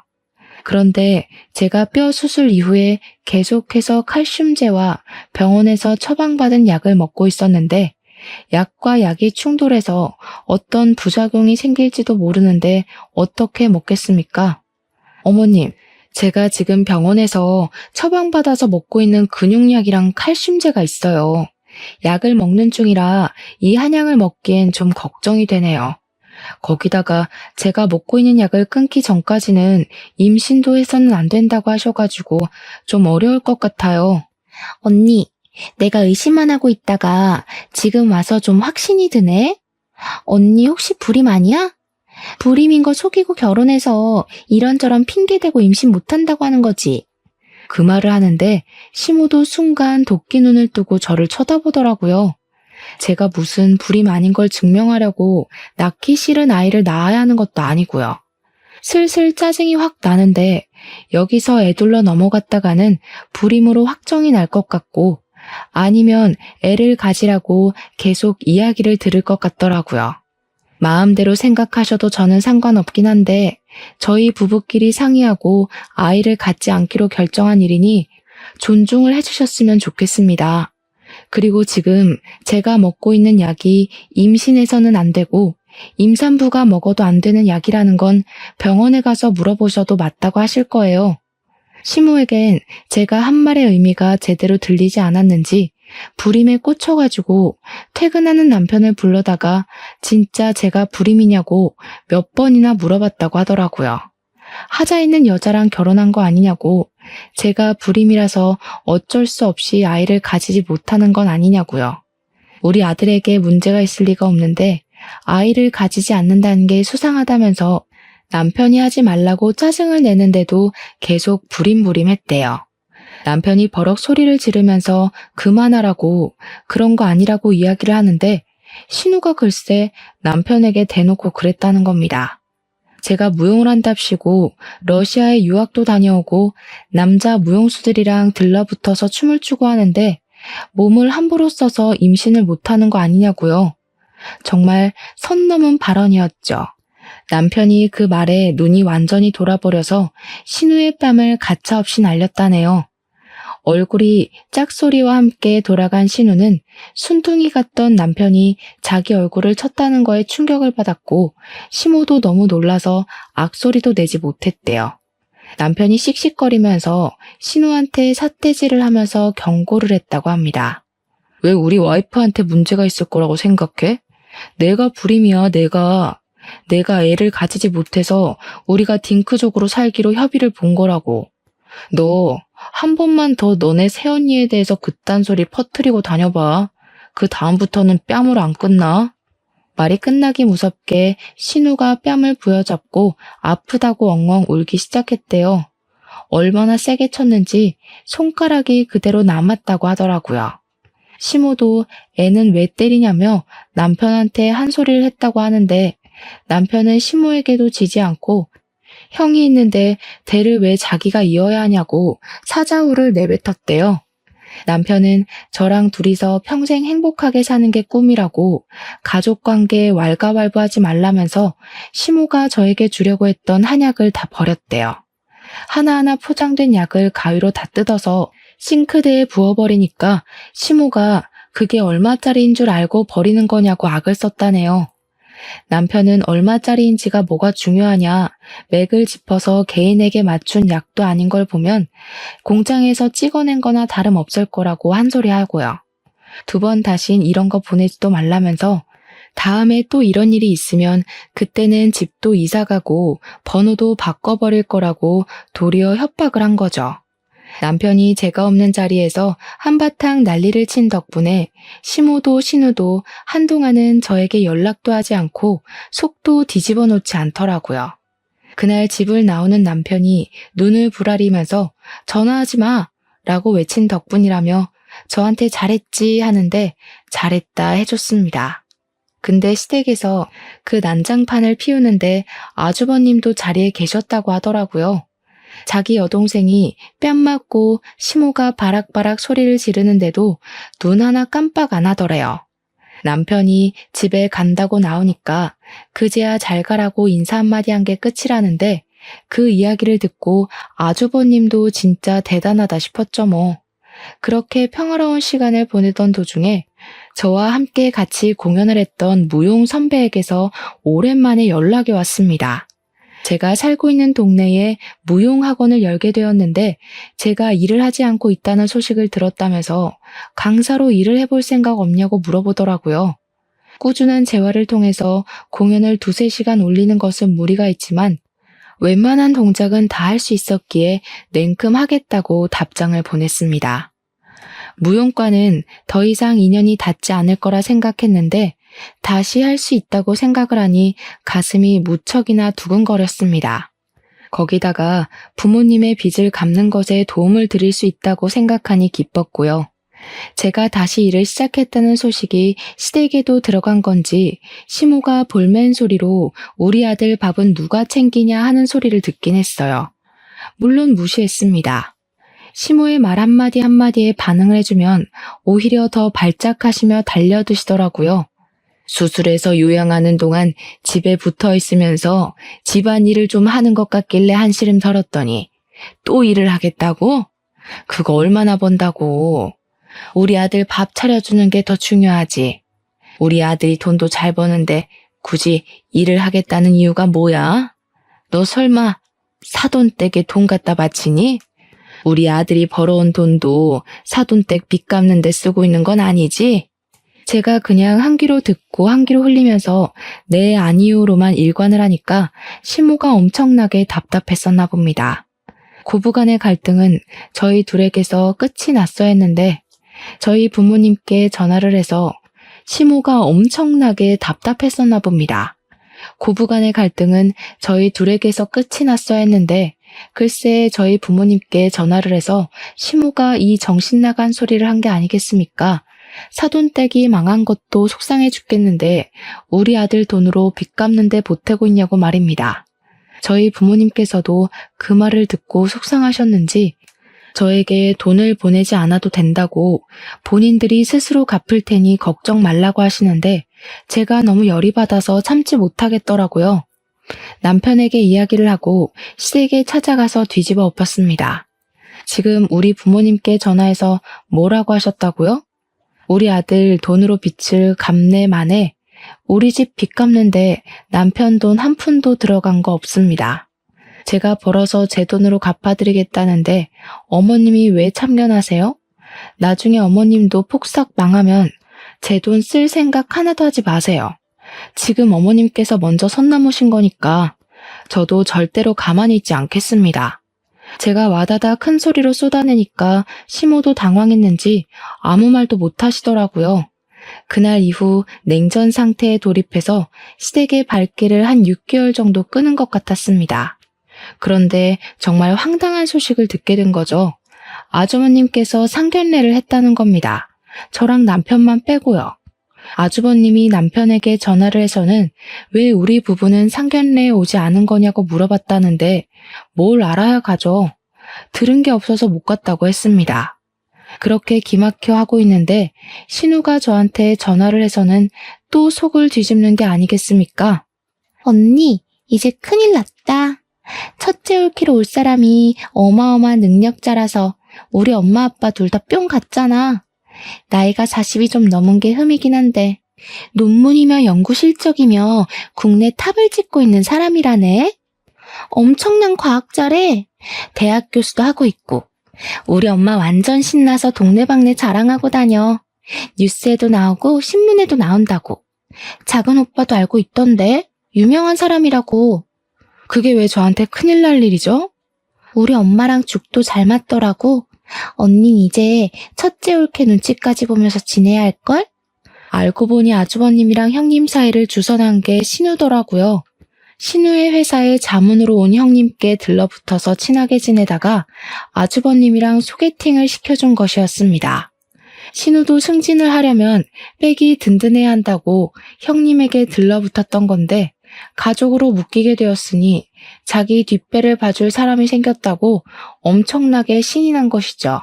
그런데 제가 뼈 수술 이후에 계속해서 칼슘제와 병원에서 처방받은 약을 먹고 있었는데 약과 약이 충돌해서 어떤 부작용이 생길지도 모르는데 어떻게 먹겠습니까? 어머님, 제가 지금 병원에서 처방받아서 먹고 있는 근육약이랑 칼슘제가 있어요. 약을 먹는 중이라 이 한약을 먹기엔 좀 걱정이 되네요. 거기다가 제가 먹고 있는 약을 끊기 전까지는 임신도 해서는 안 된다고 하셔가지고 좀 어려울 것 같아요. 언니, 내가 의심만 하고 있다가 지금 와서 좀 확신이 드네? 언니 혹시 불임 아니야? 불임인 거 속이고 결혼해서 이런저런 핑계대고 임신 못한다고 하는 거지. 그 말을 하는데 시모도 순간 도끼 눈을 뜨고 저를 쳐다보더라고요. 제가 무슨 불임 아닌 걸 증명하려고 낳기 싫은 아이를 낳아야 하는 것도 아니고요. 슬슬 짜증이 확 나는데 여기서 애둘러 넘어갔다가는 불임으로 확정이 날 것 같고 아니면 애를 가지라고 계속 이야기를 들을 것 같더라고요. 마음대로 생각하셔도 저는 상관없긴 한데 저희 부부끼리 상의하고 아이를 갖지 않기로 결정한 일이니 존중을 해주셨으면 좋겠습니다. 그리고 지금 제가 먹고 있는 약이 임신해서는 안 되고 임산부가 먹어도 안 되는 약이라는 건 병원에 가서 물어보셔도 맞다고 하실 거예요. 시모에겐 제가 한 말의 의미가 제대로 들리지 않았는지 불임에 꽂혀가지고 퇴근하는 남편을 불러다가 진짜 제가 불임이냐고 몇 번이나 물어봤다고 하더라고요. 하자 있는 여자랑 결혼한 거 아니냐고, 제가 불임이라서 어쩔 수 없이 아이를 가지지 못하는 건 아니냐고요. 우리 아들에게 문제가 있을 리가 없는데 아이를 가지지 않는다는 게 수상하다면서 남편이 하지 말라고 짜증을 내는데도 계속 부림부림했대요. 남편이 버럭 소리를 지르면서 그만하라고, 그런 거 아니라고 이야기를 하는데 신우가 글쎄 남편에게 대놓고 그랬다는 겁니다. 제가 무용을 한답시고 러시아에 유학도 다녀오고 남자 무용수들이랑 들러붙어서 춤을 추고 하는데 몸을 함부로 써서 임신을 못하는 거 아니냐고요. 정말 선 넘은 발언이었죠. 남편이 그 말에 눈이 완전히 돌아버려서 신우의 뺨을 가차없이 날렸다네요. 얼굴이 짝소리와 함께 돌아간 신우는 순둥이 같던 남편이 자기 얼굴을 쳤다는 거에 충격을 받았고 시모도 너무 놀라서 악소리도 내지 못했대요. 남편이 씩씩거리면서 신우한테 삿대질을 하면서 경고를 했다고 합니다. 왜 우리 와이프한테 문제가 있을 거라고 생각해? 내가 불임이야, 내가 애를 가지지 못해서 우리가 딩크족으로 살기로 협의를 본 거라고. 너 한 번만 더 너네 새언니에 대해서 그딴 소리 퍼뜨리고 다녀봐. 그 다음부터는 뺨으로 안 끝나. 말이 끝나기 무섭게 신우가 뺨을 부여잡고 아프다고 엉엉 울기 시작했대요. 얼마나 세게 쳤는지 손가락이 그대로 남았다고 하더라고요. 시모도 애는 왜 때리냐며 남편한테 한 소리를 했다고 하는데 남편은 시모에게도 지지 않고 형이 있는데 대를 왜 자기가 이어야 하냐고 사자후를 내뱉었대요. 남편은 저랑 둘이서 평생 행복하게 사는 게 꿈이라고 가족관계에 왈가왈부하지 말라면서 시모가 저에게 주려고 했던 한약을 다 버렸대요. 하나하나 포장된 약을 가위로 다 뜯어서 싱크대에 부어버리니까 시모가 그게 얼마짜리인 줄 알고 버리는 거냐고 악을 썼다네요. 남편은 얼마짜리인지가 뭐가 중요하냐, 맥을 짚어서 개인에게 맞춘 약도 아닌 걸 보면 공장에서 찍어낸 거나 다름없을 거라고 한 소리 하고요. 2번 다신 이런 거 보내지도 말라면서 다음에 또 이런 일이 있으면 그때는 집도 이사가고 번호도 바꿔버릴 거라고 도리어 협박을 한 거죠. 남편이 제가 없는 자리에서 한바탕 난리를 친 덕분에 시모도 신우도 한동안은 저에게 연락도 하지 않고 속도 뒤집어 놓지 않더라고요. 그날 집을 나오는 남편이 눈을 부라리면서 전화하지 마! 라고 외친 덕분이라며 저한테 잘했지 하는데 잘했다 해줬습니다. 근데 시댁에서 그 난장판을 피우는데 아주버님도 자리에 계셨다고 하더라고요. 자기 여동생이 뺨 맞고 시모가 바락바락 소리를 지르는데도 눈 하나 깜빡 안 하더래요. 남편이 집에 간다고 나오니까 그제야 잘 가라고 인사 한마디 한 게 끝이라는데 그 이야기를 듣고 아주버님도 진짜 대단하다 싶었죠 뭐. 그렇게 평화로운 시간을 보내던 도중에 저와 함께 같이 공연을 했던 무용 선배에게서 오랜만에 연락이 왔습니다. 제가 살고 있는 동네에 무용학원을 열게 되었는데 제가 일을 하지 않고 있다는 소식을 들었다면서 강사로 일을 해볼 생각 없냐고 물어보더라고요. 꾸준한 재활을 통해서 공연을 2-3시간 올리는 것은 무리가 있지만 웬만한 동작은 다 할 수 있었기에 냉큼 하겠다고 답장을 보냈습니다. 무용과는 더 이상 인연이 닿지 않을 거라 생각했는데 다시 할 수 있다고 생각을 하니 가슴이 무척이나 두근거렸습니다. 거기다가 부모님의 빚을 갚는 것에 도움을 드릴 수 있다고 생각하니 기뻤고요. 제가 다시 일을 시작했다는 소식이 시댁에도 들어간 건지 시모가 볼멘 소리로 우리 아들 밥은 누가 챙기냐 하는 소리를 듣긴 했어요. 물론 무시했습니다. 시모의 말 한마디 한마디에 반응을 해주면 오히려 더 발작하시며 달려드시더라고요. 수술해서 요양하는 동안 집에 붙어 있으면서 집안일을 좀 하는 것 같길래 한시름 털었더니 또 일을 하겠다고? 그거 얼마나 번다고. 우리 아들 밥 차려주는 게 더 중요하지. 우리 아들이 돈도 잘 버는데 굳이 일을 하겠다는 이유가 뭐야? 너 설마 사돈댁에 돈 갖다 바치니? 우리 아들이 벌어온 돈도 사돈댁 빚 갚는 데 쓰고 있는 건 아니지? 제가 그냥 한 귀로 듣고 한 귀로 흘리면서 네 아니요로만 일관을 하니까 시모가 엄청나게 답답했었나 봅니다. 고부간의 갈등은 저희 둘에게서 끝이 났어야 했는데 저희 부모님께 전화를 해서 시모가 엄청나게 답답했었나 봅니다. 고부간의 갈등은 저희 둘에게서 끝이 났어야 했는데 글쎄 저희 부모님께 전화를 해서 시모가 이 정신 나간 소리를 한 게 아니겠습니까? 사돈댁이 망한 것도 속상해 죽겠는데 우리 아들 돈으로 빚 갚는데 보태고 있냐고 말입니다. 저희 부모님께서도 그 말을 듣고 속상하셨는지 저에게 돈을 보내지 않아도 된다고 본인들이 스스로 갚을 테니 걱정 말라고 하시는데 제가 너무 열이 받아서 참지 못하겠더라고요. 남편에게 이야기를 하고 시댁에 찾아가서 뒤집어 엎었습니다. 지금 우리 부모님께 전화해서 뭐라고 하셨다고요? 우리 아들 돈으로 빚을 갚네 마네. 우리 집 빚 갚는데 남편 돈 한 푼도 들어간 거 없습니다. 제가 벌어서 제 돈으로 갚아드리겠다는데 어머님이 왜 참견하세요? 나중에 어머님도 폭삭 망하면 제 돈 쓸 생각 하나도 하지 마세요. 지금 어머님께서 먼저 선 넘으신 거니까 저도 절대로 가만히 있지 않겠습니다. 제가 와다다 큰 소리로 쏟아내니까 시모도 당황했는지 아무 말도 못 하시더라고요. 그날 이후 냉전 상태에 돌입해서 시댁의 발길을 한 6개월 정도 끄는 것 같았습니다. 그런데 정말 황당한 소식을 듣게 된 거죠. 아주버님께서 상견례를 했다는 겁니다. 저랑 남편만 빼고요. 아주버님이 남편에게 전화를 해서는 왜 우리 부부는 상견례에 오지 않은 거냐고 물어봤다는데 뭘 알아야 가죠. 들은 게 없어서 못 갔다고 했습니다. 그렇게 기막혀 하고 있는데 신우가 저한테 전화를 해서는 또 속을 뒤집는 게 아니겠습니까? 언니, 이제 큰일 났다. 첫째 올키로 올 사람이 어마어마한 능력자라서 우리 엄마 아빠 둘 다 뿅 갔잖아. 나이가 40이 좀 넘은 게 흠이긴 한데 논문이며 연구 실적이며 국내 탑을 찍고 있는 사람이라네. 엄청난 과학자래. 대학 교수도 하고 있고. 우리 엄마 완전 신나서 동네방네 자랑하고 다녀. 뉴스에도 나오고 신문에도 나온다고. 작은 오빠도 알고 있던데. 유명한 사람이라고. 그게 왜 저한테 큰일 날 일이죠? 우리 엄마랑 죽도 잘 맞더라고. 언닌 이제 첫째 올케 눈치까지 보면서 지내야 할걸? 알고 보니 아주버님이랑 형님 사이를 주선한 게 신우더라고요. 신우의 회사에 자문으로 온 형님께 들러붙어서 친하게 지내다가 아주버님이랑 소개팅을 시켜준 것이었습니다. 신우도 승진을 하려면 백이 든든해야 한다고 형님에게 들러붙었던 건데 가족으로 묶이게 되었으니 자기 뒷배를 봐줄 사람이 생겼다고 엄청나게 신이 난 것이죠.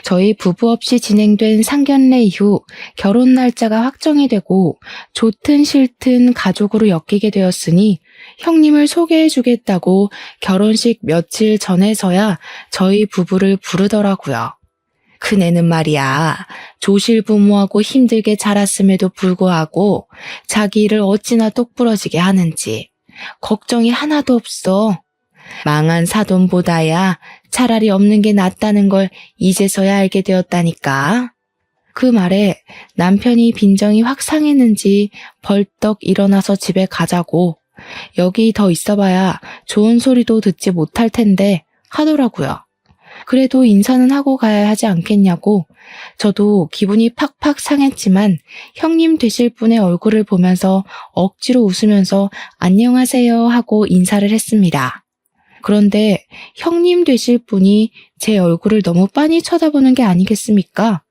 저희 부부 없이 진행된 상견례 이후 결혼 날짜가 확정이 되고 좋든 싫든 가족으로 엮이게 되었으니 형님을 소개해주겠다고 결혼식 며칠 전에서야 저희 부부를 부르더라고요. 큰애는 말이야, 조실부모하고 힘들게 자랐음에도 불구하고 자기 일을 어찌나 똑부러지게 하는지 걱정이 하나도 없어. 망한 사돈보다야 차라리 없는 게 낫다는 걸 이제서야 알게 되었다니까. 그 말에 남편이 빈정이 확 상했는지 벌떡 일어나서 집에 가자고, 여기 더 있어봐야 좋은 소리도 듣지 못할 텐데 하더라고요. 그래도 인사는 하고 가야 하지 않겠냐고. 저도 기분이 팍팍 상했지만 형님 되실 분의 얼굴을 보면서 억지로 웃으면서 안녕하세요 하고 인사를 했습니다. 그런데 형님 되실 분이 제 얼굴을 너무 빤히 쳐다보는 게 아니겠습니까?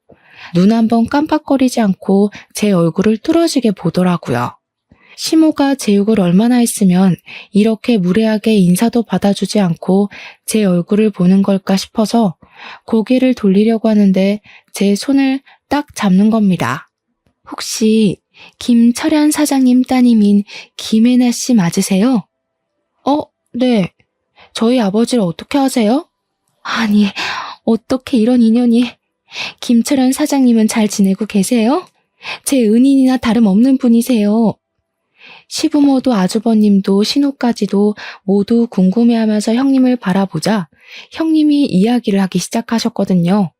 눈 한 번 깜빡거리지 않고 제 얼굴을 뚫어지게 보더라고요. 시모가 제 욕을 얼마나 했으면 이렇게 무례하게 인사도 받아주지 않고 제 얼굴을 보는 걸까 싶어서 고개를 돌리려고 하는데 제 손을 딱 잡는 겁니다. 혹시 김철현 사장님 따님인 김혜나 씨 맞으세요? 네. 저희 아버지를 어떻게 아세요? 아니, 어떻게 이런 인연이. 김철현 사장님은 잘 지내고 계세요? 제 은인이나 다름없는 분이세요. 시부모도 아주버님도 신우까지도 모두 궁금해하면서 형님을 바라보자 형님이 이야기를 하기 시작하셨거든요.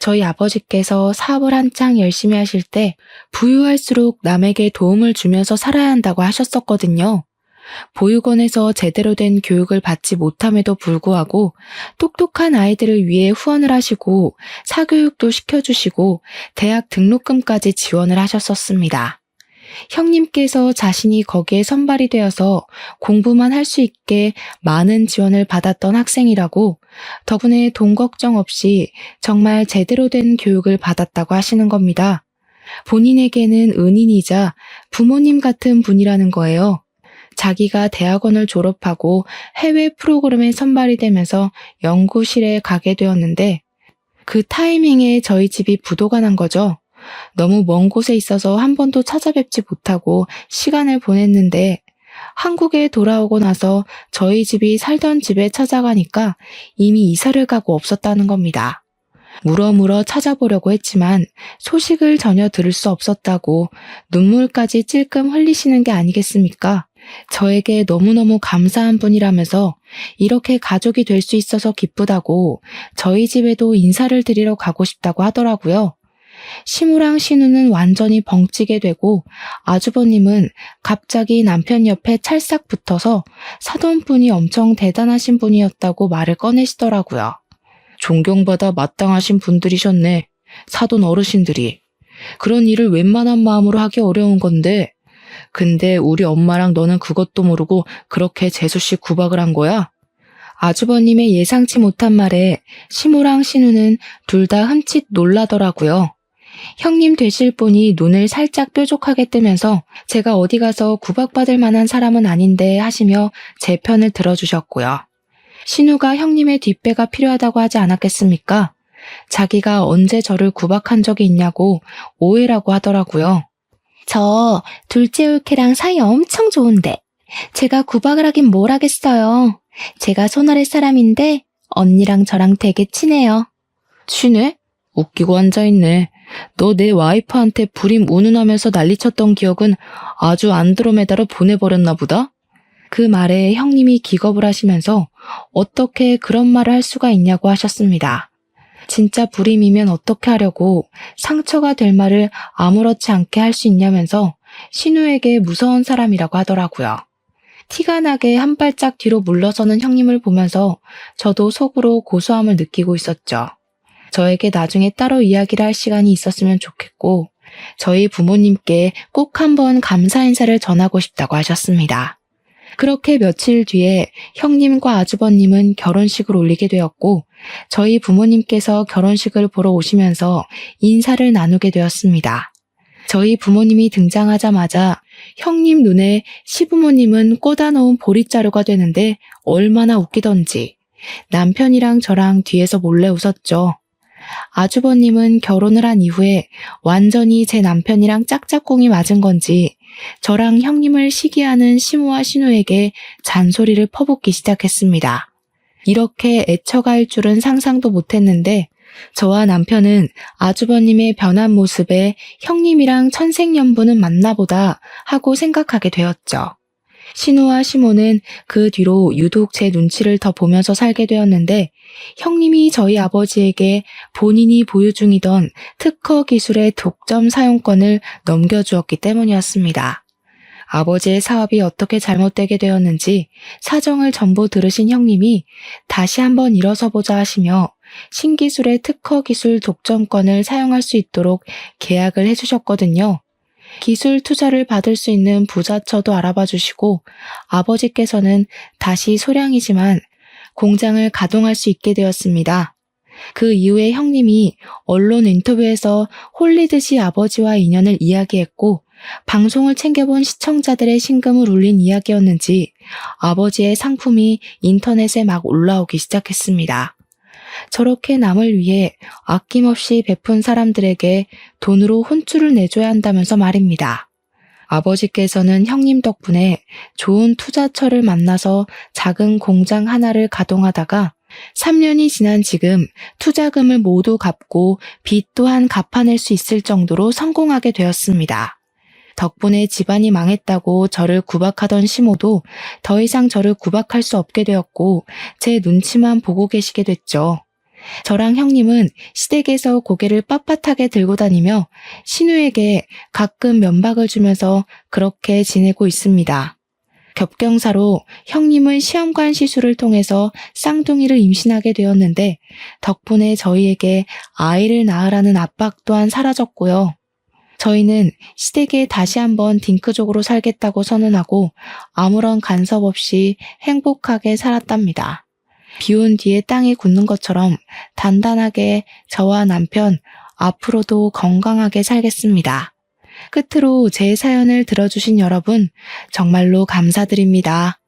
저희 아버지께서 사업을 한창 열심히 하실 때 부유할수록 남에게 도움을 주면서 살아야 한다고 하셨었거든요. 보육원에서 제대로 된 교육을 받지 못함에도 불구하고 똑똑한 아이들을 위해 후원을 하시고 사교육도 시켜주시고 대학 등록금까지 지원을 하셨었습니다. 형님께서 자신이 거기에 선발이 되어서 공부만 할 수 있게 많은 지원을 받았던 학생이라고, 덕분에 돈 걱정 없이 정말 제대로 된 교육을 받았다고 하시는 겁니다. 본인에게는 은인이자 부모님 같은 분이라는 거예요. 자기가 대학원을 졸업하고 해외 프로그램에 선발이 되면서 연구실에 가게 되었는데, 그 타이밍에 저희 집이 부도가 난 거죠. 너무 먼 곳에 있어서 한 번도 찾아뵙지 못하고 시간을 보냈는데, 한국에 돌아오고 나서 저희 집이 살던 집에 찾아가니까 이미 이사를 가고 없었다는 겁니다. 물어물어 찾아보려고 했지만 소식을 전혀 들을 수 없었다고 눈물까지 찔끔 흘리시는 게 아니겠습니까? 저에게 너무너무 감사한 분이라면서 이렇게 가족이 될 수 있어서 기쁘다고 저희 집에도 인사를 드리러 가고 싶다고 하더라고요. 시무랑 신우는 완전히 벙찌게 되고, 아주버님은 갑자기 남편 옆에 찰싹 붙어서 사돈분이 엄청 대단하신 분이었다고 말을 꺼내시더라고요. 존경받아 마땅하신 분들이셨네. 사돈 어르신들이. 그런 일을 웬만한 마음으로 하기 어려운 건데, 근데 우리 엄마랑 너는 그것도 모르고 그렇게 재수씨 구박을 한 거야? 아주버님의 예상치 못한 말에 시무랑 신우는 둘 다 흠칫 놀라더라고요. 형님 되실 분이 눈을 살짝 뾰족하게 뜨면서 제가 어디 가서 구박받을 만한 사람은 아닌데 하시며 제 편을 들어주셨고요. 신우가 형님의 뒷배가 필요하다고 하지 않았겠습니까? 자기가 언제 저를 구박한 적이 있냐고 오해라고 하더라고요. 저 둘째 올케랑 사이 엄청 좋은데 제가 구박을 하긴 뭘 하겠어요. 제가 손아래 사람인데 언니랑 저랑 되게 친해요. 친해? 웃기고 앉아있네. 너 내 와이프한테 불임 운운하면서 난리쳤던 기억은 아주 안드로메다로 보내버렸나 보다? 그 말에 형님이 기겁을 하시면서 어떻게 그런 말을 할 수가 있냐고 하셨습니다. 진짜 불임이면 어떻게 하려고 상처가 될 말을 아무렇지 않게 할 수 있냐면서 신우에게 무서운 사람이라고 하더라고요. 티가 나게 한 발짝 뒤로 물러서는 형님을 보면서 저도 속으로 고소함을 느끼고 있었죠. 저에게 나중에 따로 이야기를 할 시간이 있었으면 좋겠고, 저희 부모님께 꼭 한번 감사 인사를 전하고 싶다고 하셨습니다. 그렇게 며칠 뒤에 형님과 아주버님은 결혼식을 올리게 되었고, 저희 부모님께서 결혼식을 보러 오시면서 인사를 나누게 되었습니다. 저희 부모님이 등장하자마자 형님 눈에 시부모님은 꽂아놓은 보릿자루가 되는데 얼마나 웃기던지 남편이랑 저랑 뒤에서 몰래 웃었죠. 아주버님은 결혼을 한 이후에 완전히 제 남편이랑 짝짝꿍이 맞은 건지 저랑 형님을 시기하는 시모와 신우에게 잔소리를 퍼붓기 시작했습니다. 이렇게 애처갈 줄은 상상도 못했는데 저와 남편은 아주버님의 변한 모습에 형님이랑 천생연분은 맞나보다 하고 생각하게 되었죠. 신우와 시모는 그 뒤로 유독 제 눈치를 더 보면서 살게 되었는데, 형님이 저희 아버지에게 본인이 보유 중이던 특허 기술의 독점 사용권을 넘겨주었기 때문이었습니다. 아버지의 사업이 어떻게 잘못되게 되었는지 사정을 전부 들으신 형님이 다시 한번 일어서보자 하시며 신기술의 특허 기술 독점권을 사용할 수 있도록 계약을 해주셨거든요. 기술 투자를 받을 수 있는 부자처도 알아봐 주시고 아버지께서는 다시 소량이지만 공장을 가동할 수 있게 되었습니다. 그 이후에 형님이 언론 인터뷰에서 홀리듯이 아버지와 인연을 이야기했고 방송을 챙겨본 시청자들의 심금을 울린 이야기였는지 아버지의 상품이 인터넷에 막 올라오기 시작했습니다. 저렇게 남을 위해 아낌없이 베푼 사람들에게 돈으로 혼쭐을 내줘야 한다면서 말입니다. 아버지께서는 형님 덕분에 좋은 투자처를 만나서 작은 공장 하나를 가동하다가 3년이 지난 지금 투자금을 모두 갚고 빚 또한 갚아낼 수 있을 정도로 성공하게 되었습니다. 덕분에 집안이 망했다고 저를 구박하던 시모도 더 이상 저를 구박할 수 없게 되었고 제 눈치만 보고 계시게 됐죠. 저랑 형님은 시댁에서 고개를 빳빳하게 들고 다니며 신우에게 가끔 면박을 주면서 그렇게 지내고 있습니다. 겹경사로 형님은 시험관 시술을 통해서 쌍둥이를 임신하게 되었는데 덕분에 저희에게 아이를 낳으라는 압박 또한 사라졌고요. 저희는 시댁에 다시 한번 딩크족으로 살겠다고 선언하고 아무런 간섭 없이 행복하게 살았답니다. 비온 뒤에 땅이 굳는 것처럼 단단하게 저와 남편 앞으로도 건강하게 살겠습니다. 끝으로 제 사연을 들어주신 여러분 정말로 감사드립니다.